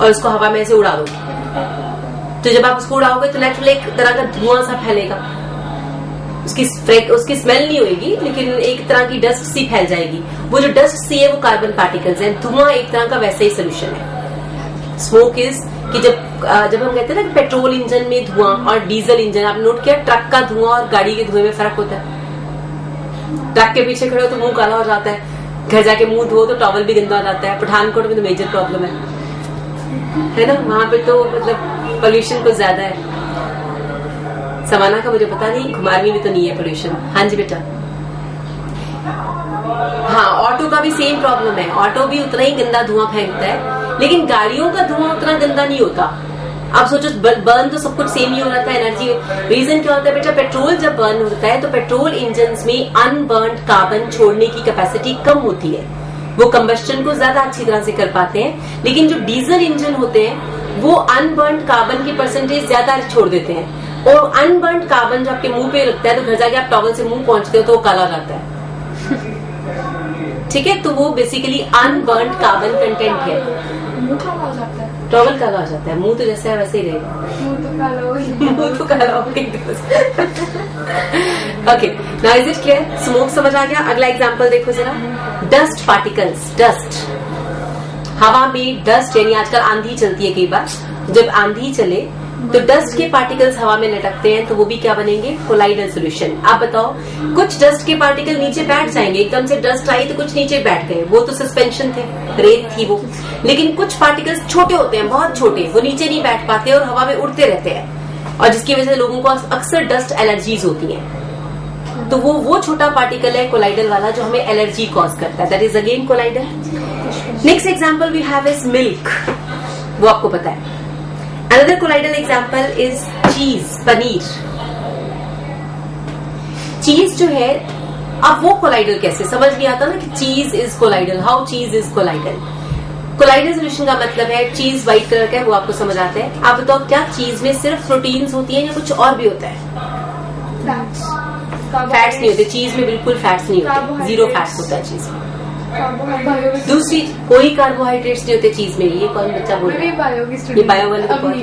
और उसको हवा में ऐसे उड़ा दो, तो जब आप उसको उड़ाओगे तो नेचुरली एक तरह का धुआं सा फैलेगा। उसकी स्मेल नहीं होगी, लेकिन एक तरह की डस्ट सी फैल जाएगी। वो जो डस्ट सी है वो कार्बन पार्टिकल्स है। धुआं एक तरह का वैसा ही सोल्यूशन है। स्मोक इज कि जब हम कहते हैं ना पेट्रोल इंजन में धुआं और डीजल इंजन, आपने नोट किया ट्रक का धुआं और गाड़ी के धुएं में फर्क होता है। ट्रक के पीछे खड़े हो तो मुंह काला हो जाता है, घर जाके मुंह धो तो टॉवल भी गंदा हो जाता है। पठानकोट में तो मेजर प्रॉब्लम है ना, वहां पे तो मतलब पोल्यूशन कुछ ज्यादा है। समाना का मुझे पता नहीं, कुमारवी में तो नहीं है पोल्यूशन। हाँ जी बेटा। हाँ, ऑटो का भी सेम प्रॉब्लम है। ऑटो भी उतना ही गंदा धुआं फेंकता है, लेकिन गाड़ियों का धुआं उतना गंदा नहीं होता। आप सोचो बर्न तो सब कुछ सेम ही हो रहा था एनर्जी। रीजन क्या होता है बेटा, पेट्रोल जब बर्न होता है तो पेट्रोल इंजन में अनबर्न्ड कार्बन छोड़ने की कैपेसिटी कम होती है, वो कंबस्टन को ज्यादा अच्छी तरह से कर पाते हैं। लेकिन जो डीजल इंजन होते हैं वो अनबर्न्ड कार्बन की परसेंटेज ज्यादा छोड़ देते हैं, और अनबर्न्ड कार्बन जो आपके मुंह पे लगता है तो घर जाके आप टॉवल से मुंह पहुंचते हो तो वो काला हो जाता है। ठीक है, तो वो बेसिकली अनबर्न्ड कार्बन कंटेंट है। मुंह काला हो जाता है, टॉवल काला हो जाता है, मुंह तो जैसा है वैसे ही रहेगा। मुंह तो काला हो मुंह तो काला हो okay, now is it clear? Smoke समझ आ गया? अगला एग्जांपल देखो जरा, डस्ट पार्टिकल्स। डस्ट, हवा में डस्ट, यानी आजकल आंधी चलती है कई बार, जब आंधी चले तो डस्ट के पार्टिकल्स हवा में लटकते हैं, तो वो भी क्या बनेंगे? Colloidal solution. आप बताओ, कुछ डस्ट के पार्टिकल नीचे बैठ जाएंगे, एकदम से डस्ट आई तो कुछ नीचे बैठ गए, वो तो सस्पेंशन थे, रेत थी वो। लेकिन कुछ पार्टिकल्स छोटे होते हैं, बहुत छोटे, वो नीचे नहीं बैठ पाते और हवा में उड़ते रहते हैं, और जिसकी वजह से लोगों को अक्सर डस्ट एलर्जीज होती है। तो वो छोटा पार्टिकल है कोलाइडल वाला, जो हमें एलर्जी कॉज करता है, that is again colloidal. Next example we have is milk, वो आपको पता है। Another colloidal example is cheese, paneer. चीज जो है, अब वो कोलाइडल कैसे समझ नहीं आता ना कि चीज इज कोलाइडल, हाउ चीज इज कोलाइडल। कोलाइडल सोल्यूशन का मतलब है चीज व्हाइट कलर का है, वो आपको समझ आता है। आप बताओ, क्या चीज में सिर्फ प्रोटीन्स होती है या कुछ और भी होता है? फैट्स नहीं होते चीज में, बिल्कुल फैट्स नहीं होते, जीरो फैट्स होता है चीज में। दूसरी, कोई कार्बोहाइड्रेट्स नहीं होते चीज में। ये कौन बच्चा बोल रहा है? ये बायो वाले तो बहुत।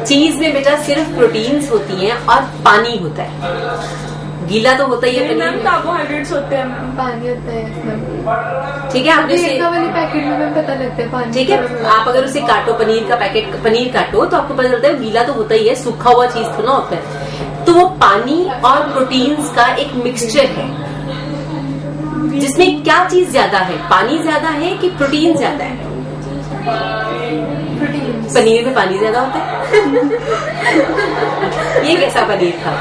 चीज में बेटा सिर्फ प्रोटीन्स होती हैं और पानी होता है। गीला तो होता ही है, मैम कार्बोहाइड्रेट्स होते हैं, मैम पानी होता है। ठीक है, आपने पैकेट में पता लगता है पानी। ठीक है, आप अगर उसे काटो, पनीर का पैकेट पनीर काटो तो आपको पता चलता है गीला तो होता ही है, सूखा हुआ चीज तो ना होता है। तो वो पानी और प्रोटीन्स का एक मिक्सचर है, जिसमें क्या चीज ज्यादा है? पानी ज्यादा है कि प्रोटीन ज्यादा है? पनीर में पानी ज्यादा होता है। ये कैसा पनीर था?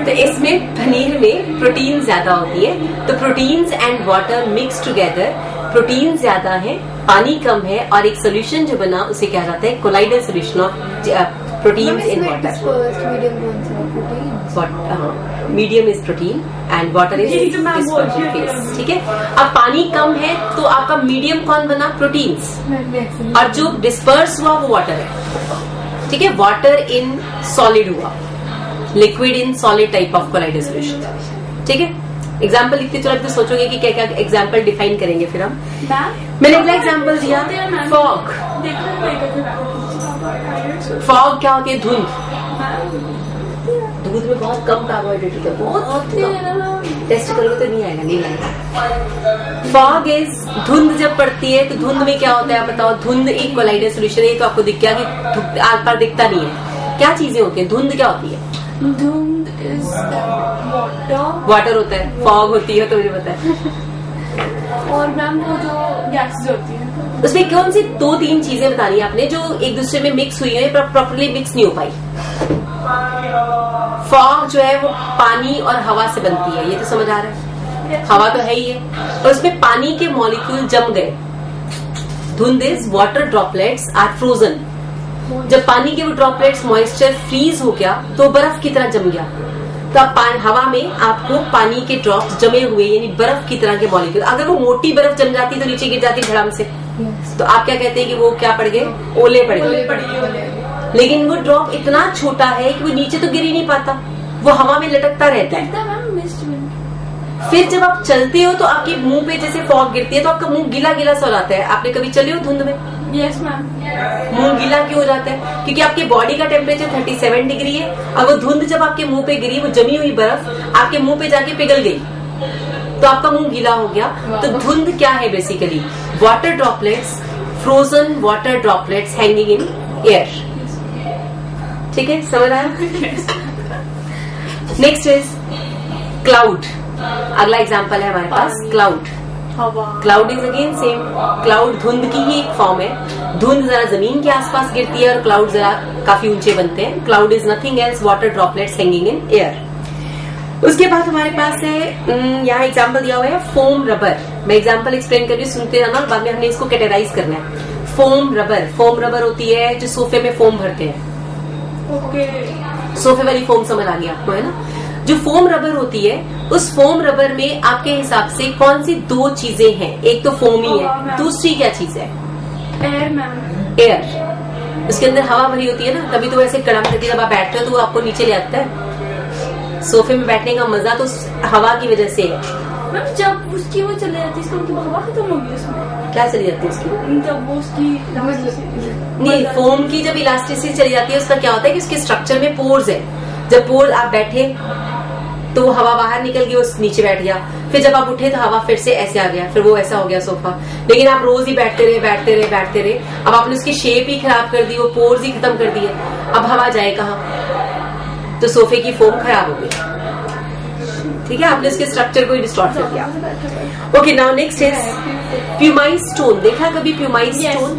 तो इसमें पनीर में प्रोटीन ज्यादा होती है, तो proteins and water mix together, protein ज्यादा है, पानी कम है, और एक सोल्यूशन जो बना उसे क्या जाता है? Colloidal solution of proteins in water. Medium is protein and water is dispersion phase. ठीक है, अब पानी कम है तो आपका मीडियम कौन बना? प्रोटीन्स, और जो डिस्पर्स हुआ वो वाटर है। ठीक है, वाटर इन सॉलिड हुआ, liquid in solid type of colloidal solution. ठीक है, एग्जाम्पल लिखते चलो, तो सोचोगे कि क्या क्या एग्जाम्पल डिफाइन करेंगे फिर हम। मैंने अगला एग्जाम्पल दिया, फॉग। फॉग क्या होती है? धुंध। दूध में बहुत कम कार्बोहाइड्रेट होता है, बहुत टेस्ट करोगे तो नहीं आएगा, नहीं आएगा। फॉग इज, धुंध जब पड़ती है तो धुंध में क्या होता है आप बताओ? धुंध एक कोलाइडल सॉल्यूशन है, तो आपको दिख गया कि आर पार दिखता नहीं है। क्या चीजें होती है? धुंध क्या होती है? धुंध इज वाटर होता है, फॉग होती है, तो मुझे पता है। और मैम वो जो गैसेस होती है, उसमें कौन सी 2-3 चीजें बतानी आपने जो एक दूसरे में मिक्स हुई है, प्रॉपर्ली मिक्स नहीं हो पाई। फॉग जो है वो पानी और हवा से बनती है, ये तो समझ आ रहा है, हवा तो है ही है, और उसमें पानी के मॉलिक्यूल जम गए। धुंध is water droplets are frozen. जब पानी के वो ड्रॉपलेट्स मॉइस्चर फ्रीज हो गया तो बर्फ की तरह जम गया, तो आप हवा में आपको पानी के ड्रॉप्स जमे हुए, यानी बर्फ की तरह के मॉलिक्यूल। अगर वो मोटी बर्फ जम जाती तो नीचे गिर जाती धड़ाम से, तो आप क्या कहते हैं कि वो क्या पड़ गए? ओले पड़ गए। लेकिन वो ड्रॉप इतना छोटा है कि वो नीचे तो गिर ही नहीं पाता, वो हवा में लटकता रहता है। फिर जब आप चलते हो तो आपके मुंह पे जैसे फॉग गिरती है तो आपका मुंह गीला गीला सा हो जाता है। आपने कभी चले हो धुंध में? Yes ma'am. मुंह गीला क्यों हो जाता है? क्योंकि आपके बॉडी का टेम्परेचर 37 डिग्री है और वो धुंध जब आपके मुंह पे गिरी, वो जमी हुई बर्फ आपके मुंह पे जाके पिघल गई तो आपका मुंह गीला हो गया। तो धुंध क्या है? Basically water droplets, frozen water droplets hanging in air. ठीक है, समझ आया? Next is cloud. अगला एग्जांपल है हमारे पास cloud. Cloud is again same, cloud धुंध की ही एक फॉर्म है। धुंध जरा जमीन के आसपास गिरती है और क्लाउड जरा काफी ऊंचे बनते हैं। Cloud is nothing else water droplets hanging in air. उसके बाद हमारे पास है, यहाँ एग्जांपल दिया हुआ है फोम रबर। मैं एग्जांपल एक्सप्लेन कर रही हूँ, सुनते रहना, बाद में हमने इसको कैटेगराइज करना है। फोम रबर, फोम रबर होती है जो सोफे में फोम भरते हैं। सोफे वाली फोम समझ आ गई आपको, है ना? जो फोम रबर होती है, उस फोम रबर में आपके हिसाब से कौन सी दो चीजें हैं? एक तो फोम ही है, दूसरी क्या चीज है? Air ma'am. एयर। उसके अंदर हवा भरी होती है ना, तभी तो ऐसे कड़म करके जब आप बैठते हो तो वो आपको नीचे ले आता है। सोफे में बैठने का मजा तो हवा की वजह से है। मैम जब उसकी वो चले जाती है, इसका मतलब हवा खत्म होगी उसमें। क्या चली जाती है उसकी? जब वो उसकी नहीं, फोम की जब इलास्टिसिटी चली जाती है, उसका क्या होता है कि उसके स्ट्रक्चर में पोर्स है। जब पोर्स, आप बैठे तो वो हवा बाहर निकल गई, उस नीचे बैठ गया। फिर जब आप उठे तो हवा फिर से ऐसे आ गया, फिर वो ऐसा हो गया सोफा। लेकिन आप रोज ही बैठते रहे। अब आपने उसकी शेप ही खराब कर दी, वो पोर्स ही खत्म कर दिए। अब हवा जाए कहाँ? तो सोफे की फोम खराब हो गई। ठीक है, आपने उसके स्ट्रक्चर को ही डिस्टॉर्ट कर दिया। Okay, now next is pumice stone. देखा कभी pumice stone?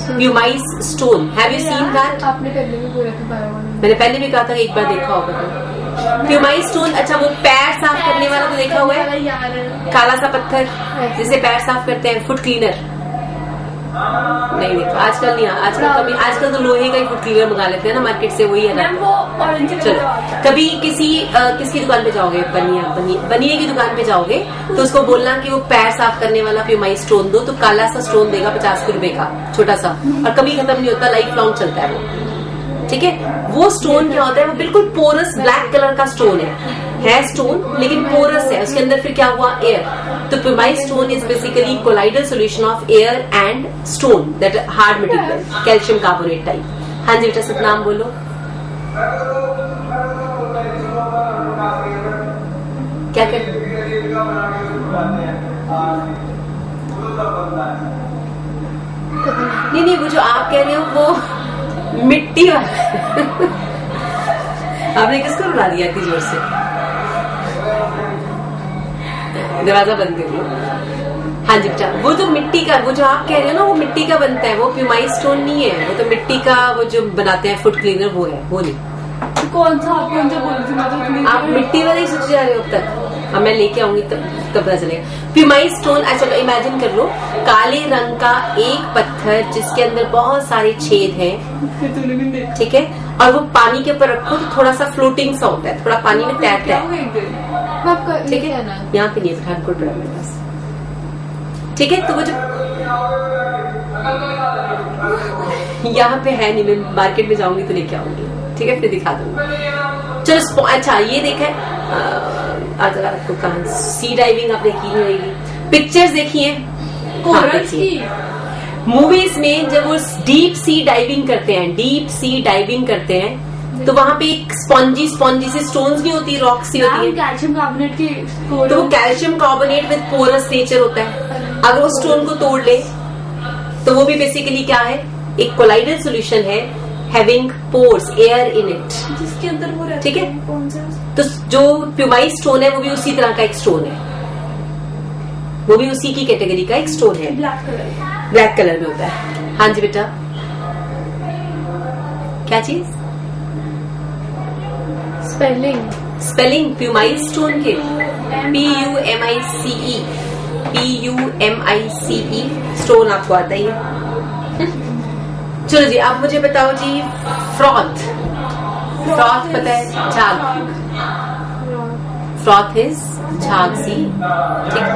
Pumice stone, have you seen that? आपने पहले भी बोला था, मैंने पहले भी कहा था, एक बार देखा होगा। प्यूमाइज स्टोन, अच्छा वो पैर साफ करने वाला तो देखा हुआ है, काला सा पत्थर जिसे पैर साफ करते हैं, फुट क्लीनर। नहीं देखो, आजकल नहीं, आजकल तो लोहे का ही फुट क्लीनर मंगा लेते हैं ना मार्केट से, वही है ना। चलो, कभी किसकी दुकान पे जाओगे, बनिए की दुकान पे जाओगे तो उसको बोलना कि वो पैर साफ करने वाला प्यूमाइज स्टोन दो, तो काला सा स्टोन देगा 50 रुपए का, छोटा सा, और कभी खत्म नहीं होता, लाइफ लॉन्ग चलता है वो। ठीक है, वो स्टोन क्या होता है? वो बिल्कुल पोरस ब्लैक कलर का स्टोन है स्टोन, लेकिन पोरस है। उसके अंदर फिर क्या हुआ? एयर। तो pumice stone is basically colloidal solution of air and stone, that hard material, calcium carbonate type. हाँ जी बेटा, सब नाम बोलो। क्या कर नहीं, वो जो आप कह रहे हो वो मिट्टी वाला आपने किसको बुला दिया इतनी जोर से? दरवाजा बंद कर लो। हाँ जी बेटा, वो जो मिट्टी का, वो जो आप कह रहे हो ना, वो मिट्टी का बनता है, वो प्यूमाइज स्टोन नहीं है। वो तो मिट्टी का, वो जो बनाते हैं फुट क्लीनर, वो है, वो नहीं। कौन सा आप बोल रहे थे? आप मिट्टी वाले ही सोच जा रहे हो अब तक। अब मैं लेके आऊंगी तब पता चलेगा। प्यूमाइज स्टोन, अच्छा इमेजिन कर लो, काले रंग का एक पत्थर जिसके अंदर बहुत सारे छेद हैं, ठीक है, और वो पानी के ऊपर रखो तो थोड़ा सा फ्लोटिंग सा होता है, थोड़ा पानी में तैरता है। ठीक है, यहाँ पे नहीं, पठानकोट पड़ा मेरे पास। ठीक है, तो वो जो यहाँ पे है नहीं, मैं मार्केट में जाऊंगी तो लेके आऊंगी। ठीक है, फिर दिखा दूंगी। चलो, अच्छा ये देखा है आपको कहां सी डाइविंग आपने की होगी, पिक्चर्स देखी है मूवीज में, जब वो डीप सी डाइविंग करते हैं तो वहां पे एक स्पॉन्जी सी स्टोन्स नहीं होती, रॉक सी होती है, कैल्शियम कार्बोनेट की, तो वो calcium carbonate with porous nature होता है। अगर वो स्टोन को तोड़ ले तो वो भी बेसिकली क्या है? एक कोलाइडल सॉल्यूशन है, having pores, air in it, जिसके अंदर वो रहता है। ठीक है, कौन सा? तो जो प्यूमाइज स्टोन है वो भी उसी तरह का एक स्टोन है, वो भी उसी की कैटेगरी का एक स्टोन है, ब्लैक कलर में होता है। हाँ जी बेटा, क्या चीज? स्पेलिंग प्यूमाइज स्टोन के PUMICE स्टोन आपको आता ही है। चलो जी, आप मुझे बताओ जी, फ्रॉथ पता है? झाग, फ्रॉथ इज झाग सी, ठीक।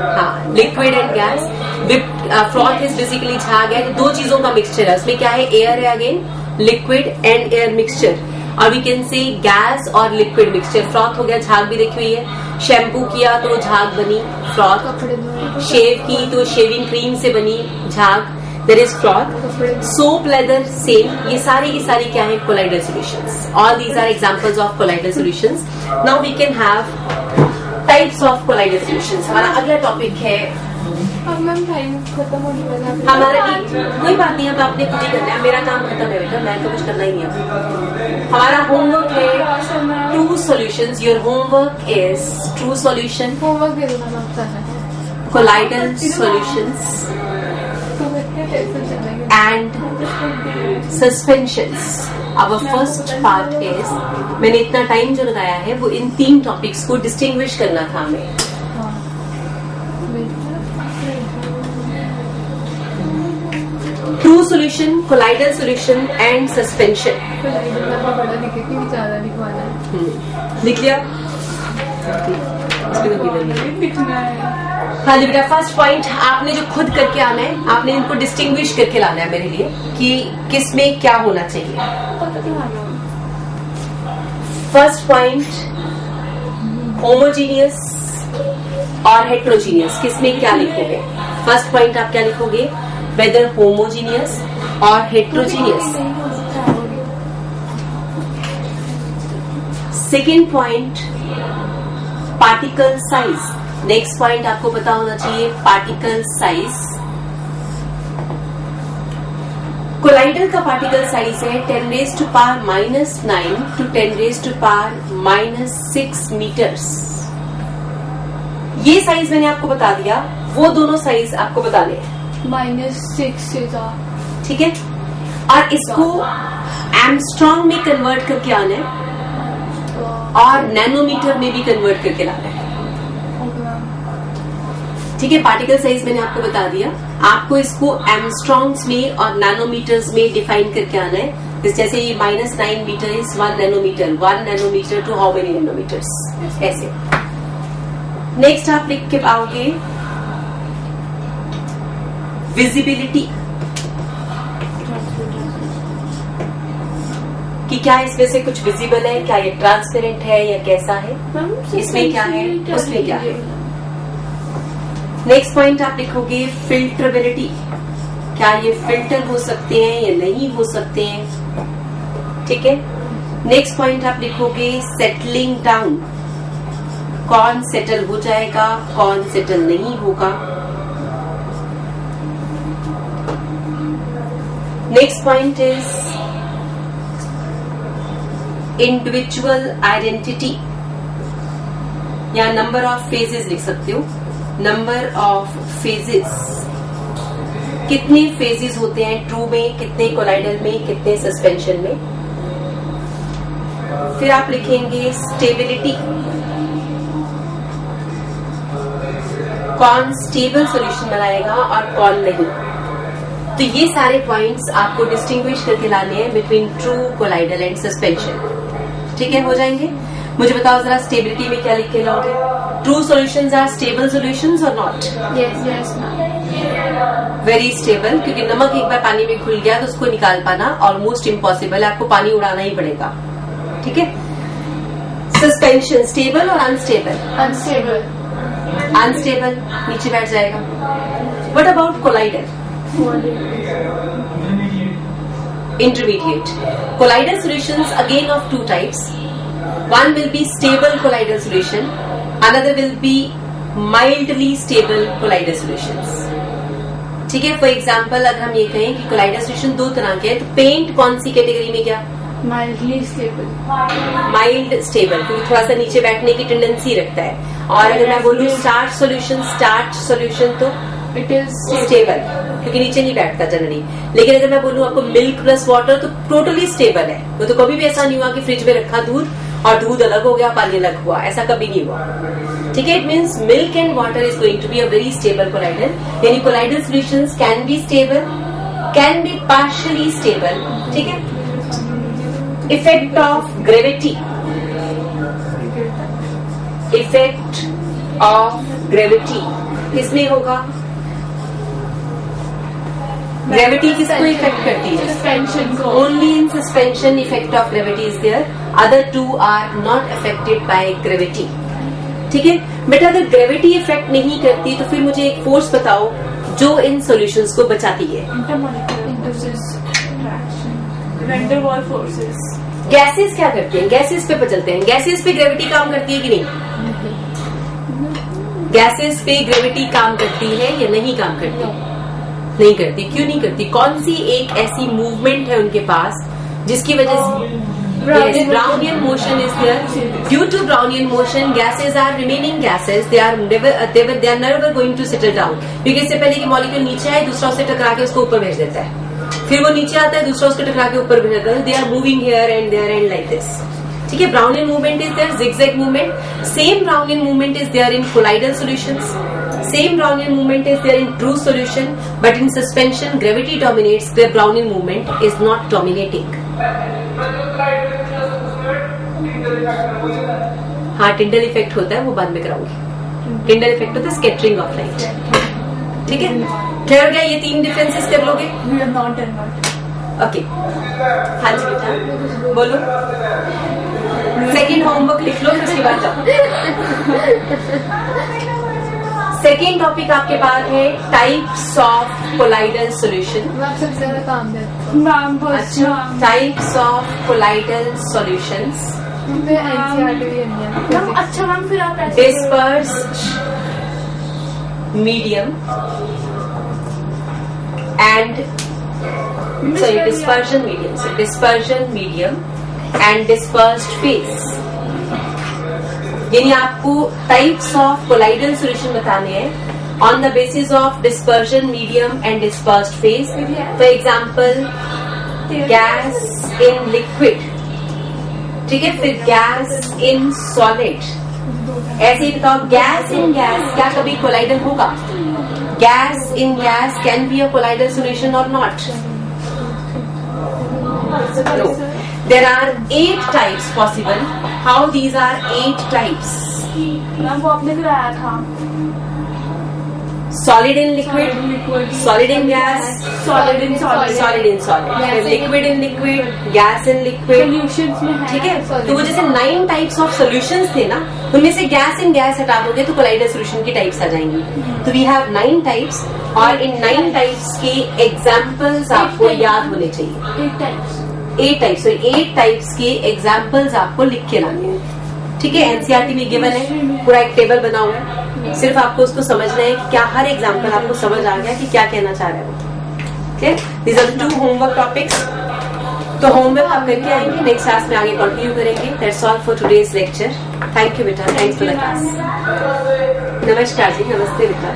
हाँ, liquid and gas. Froth is basically झाग है, दो चीजों का मिक्सचर है। उसमें क्या है? एयर है, again liquid and air mixture. और वी कैन से गैस और लिक्विड मिक्सचर। फ्रॉथ हो गया, झाग भी देखी हुई है। शैम्पू किया तो झाग बनी फ्रॉथ, कपड़े धोए शेव की तो शेविंग क्रीम से बनी झाग, there is froth. Soap, lather, same, ये सारी की सारी क्या है? Colloidal solutions. All these are examples of colloidal solutions. Now we can have types of colloidal solutions. हमारा अगला टॉपिक है, अब मैम टाइम खत्म होने वाला है। हमारा कोई बात नहीं, अब आपने खुद ही करना है, मेरा काम खत्म है बेटा, मैं तो कुछ करना ही नहीं है। हमारा होमवर्क है true solutions. Your homework is true solution, homework दे देना लगता है। कोलाइडल सॉल्यूशंस तो बच्चे टेंशन चलेंगे and suspensions. Our first part is, मैंने इतना टाइम जो लगाया है वो इन 3 टॉपिक्स को डिस्टिंग्विश करना था हमें। True solution, colloidal solution and suspension. बड़ा लिखे कि ज्यादा लिखवाना है। लिख लिया? लिखना है। हाँ जी बेटा, फर्स्ट पॉइंट आपने जो खुद करके आना है, आपने इनको डिस्टिंग्विश करके लाना है मेरे लिए कि किस में क्या होना चाहिए। फर्स्ट पॉइंट, होमोजीनियस और हेट्रोजीनियस, किस में क्या लिखोगे? फर्स्ट पॉइंट आप क्या लिखोगे? वेदर होमोजीनियस और heterogeneous. Second point, particle size. Next point आपको पता होना चाहिए पार्टिकल साइज। कोलाइडल का पार्टिकल साइज है 10⁻⁻9 to 10⁻⁻6 मीटर्स। ये साइज मैंने आपको बता दिया, वो दोनों साइज आपको बताने हैं। -6 से जा, ठीक है। और इसको एमस्ट्रॉन्ग में कन्वर्ट करके आना है और नैनोमीटर में भी कन्वर्ट करके लाना है। ठीक है, पार्टिकल साइज मैंने आपको बता दिया, आपको इसको एमस्ट्रॉन्ग्स में और नैनोमीटर्स में डिफाइन करके आना है। जैसे ये -9 metre is 1 nanometre, 1 nanometre to how many nanometres, ऐसे। नेक्स्ट आप लिख के पाओगे विजिबिलिटी, कि क्या इसमें से कुछ विजिबल है, क्या ये ट्रांसपेरेंट है या कैसा है, इसमें क्या है, उसमें क्या है। नेक्स्ट पॉइंट आप लिखोगे फिल्टरेबिलिटी, क्या ये फिल्टर हो सकते हैं या नहीं हो सकते हैं। ठीक है। नेक्स्ट पॉइंट आप लिखोगे सेटलिंग डाउन, कौन सेटल हो जाएगा, कौन सेटल नहीं होगा। Next point is individual identity, या नंबर ऑफ फेजेस लिख सकते हो। नंबर ऑफ फेजेस, कितने फेजेस होते हैं ट्रू में, कितने कोलाइडल में, कितने सस्पेंशन में। फिर आप लिखेंगे स्टेबिलिटी, कौन स्टेबल सॉल्यूशन बनाएगा और कौन नहीं। तो ये सारे पॉइंट्स आपको डिस्टिंग्विश करके लाने हैं between true, colloidal and suspension. ठीक है, हो जाएंगे। मुझे बताओ जरा स्टेबिलिटी में क्या लिख के लाओगे? True solutions are stable solutions और नॉट? यस वेरी स्टेबल, क्योंकि नमक एक बार पानी में घुल गया तो उसको निकाल पाना ऑलमोस्ट इम्पॉसिबल है, आपको पानी उड़ाना ही पड़ेगा। ठीक है। सस्पेंशन स्टेबल और अनस्टेबल? अनस्टेबल। अनस्टेबल नीचे बैठ जाएगा। What about colloidal? Intermediate. Colloidal solutions again of two types. One will be stable colloidal solution. Another will be mildly stable colloidal solutions. ठीक है। फॉर एग्जाम्पल अगर हम ये कहें कि colloidal solution दो तरह के हैं, तो पेंट कौन सी कैटेगरी में गया? Mildly stable. माइल्ड स्टेबल, क्योंकि थोड़ा सा नीचे बैठने की टेंडेंसी रखता है। और अगर मैं बोलूँ स्टार्च सोल्यूशन तो इट इज स्टेबल, क्योंकि नीचे नहीं बैठता जनरली। लेकिन अगर मैं बोलूँ आपको मिल्क प्लस वाटर तो टोटली स्टेबल है। वो तो कभी भी ऐसा नहीं हुआ कि फ्रिज में रखा दूध और दूध अलग हो गया पानी अलग हुआ, ऐसा कभी नहीं हुआ। ठीक है। It means milk and water is going to be a very stable colloidal. यानी colloidal solutions can be stable, can be partially stable. ठीक है। Effect of gravity, effect of gravity किसमें होगा? ग्रेविटी किसको इफेक्ट करती है? सस्पेंशन को। Only in suspension effect of gravity is there, other two are not affected by gravity. ठीक है बेटा, अगर ग्रेविटी इफेक्ट नहीं करती तो फिर मुझे एक फोर्स बताओ जो इन सॉल्यूशंस को बचाती है। वैन वाल फोर्सेस। गैसेस क्या करते हैं? गैसेस पे चलते हैं। गैसेस पे ग्रेविटी काम करती है कि नहीं? गैसेस पे ग्रेविटी काम करती है या नहीं काम करती? नहीं करती। क्यों नहीं करती? कौन सी एक ऐसी मूवमेंट है उनके पास जिसकी वजह से Brownian motion is there. Due to Brownian motion, gases are remaining gases. They are never going to settle down. क्योंकि इससे पहले कि मॉलिक्यूल नीचे आए, दूसरा उससे टकरा के उसको ऊपर भेज देता है, फिर वो नीचे आता है, दूसरा उसको टकरा के ऊपर भेज देता है. They are moving here and there and like this. ठीक है, Brownian movement is there, zigzag movement. Same Brownian movement is there in colloidal solutions. Same Brownian movement is there in true solution, but in suspension, gravity dominates. The Brownian movement is not dominating. हाँ, Tyndall effect होता है, वो बाद में कराऊंगी. Tyndall effect होता है scattering of light. ठीक है, क्लियर हो गया? ये तीन डिफरेंसेस कर लोगे? ओके. हाँ जी बेटा बोलो. सेकेंड होमवर्क लिख लो, उसके बाद जाओ. सेकेंड टॉपिक आपके पास है टाइप्स ऑफ कोलाइडल सॉल्यूशन. सबसे ज्यादा काम देता है. अच्छा, टाइप्स ऑफ कोलाइडल सॉल्यूशंस. अच्छा मैम, फिर आप dispersed medium and dispersion medium. So dispersion medium and dispersed phase. यानी आपको टाइप्स ऑफ कोलाइडल सॉल्यूशन बताने हैं on the basis of dispersion medium and dispersed phase. For example gas in liquid. ठीक है, फिर गैस इन सॉलिड. ऐसे ही बताओ, gas in gas क्या कभी कोलाइडल होगा? Gas in gas can be a colloidal solution और not? No. There are 8 types possible. How these are 8 types? Ma'am वो आपने कराया था. Solid in liquid, solid in gas, solid in solid, solid in solid, फिर liquid in liquid, gas in liquid. Solutions में है. ठीक है, तो वो जैसे 9 types of solutions थे ना, उनमें से गैस इन गैस हटा दोगे तो कोलाइडल सॉल्यूशन की टाइप्स आ जाएंगी. तो वी हैव 9 टाइप्स और इन 9 टाइप्स के एग्जाम्पल्स आपको याद होने चाहिए. 8 टाइप्स. 8 टाइप्स के एग्जाम्पल्स आपको लिख के लाने हैं. ठीक है, एनसीईआरटी में गिवन है, पूरा एक टेबल बना हुआ है. सिर्फ आपको उसको समझना है कि क्या हर एग्जाम्पल आपको समझ आ गया कि क्या कहना चाह रहे हो. Okay, these are 2 homework topics. तो होमवर्क आप करके आएंगे, नेक्स्ट क्लास में आगे कंटिन्यू करेंगे. That's all for today's lecture. Thank you बेटा, थैंक्स फॉर द क्लास. नमस्कार जी, नमस्ते बेटा.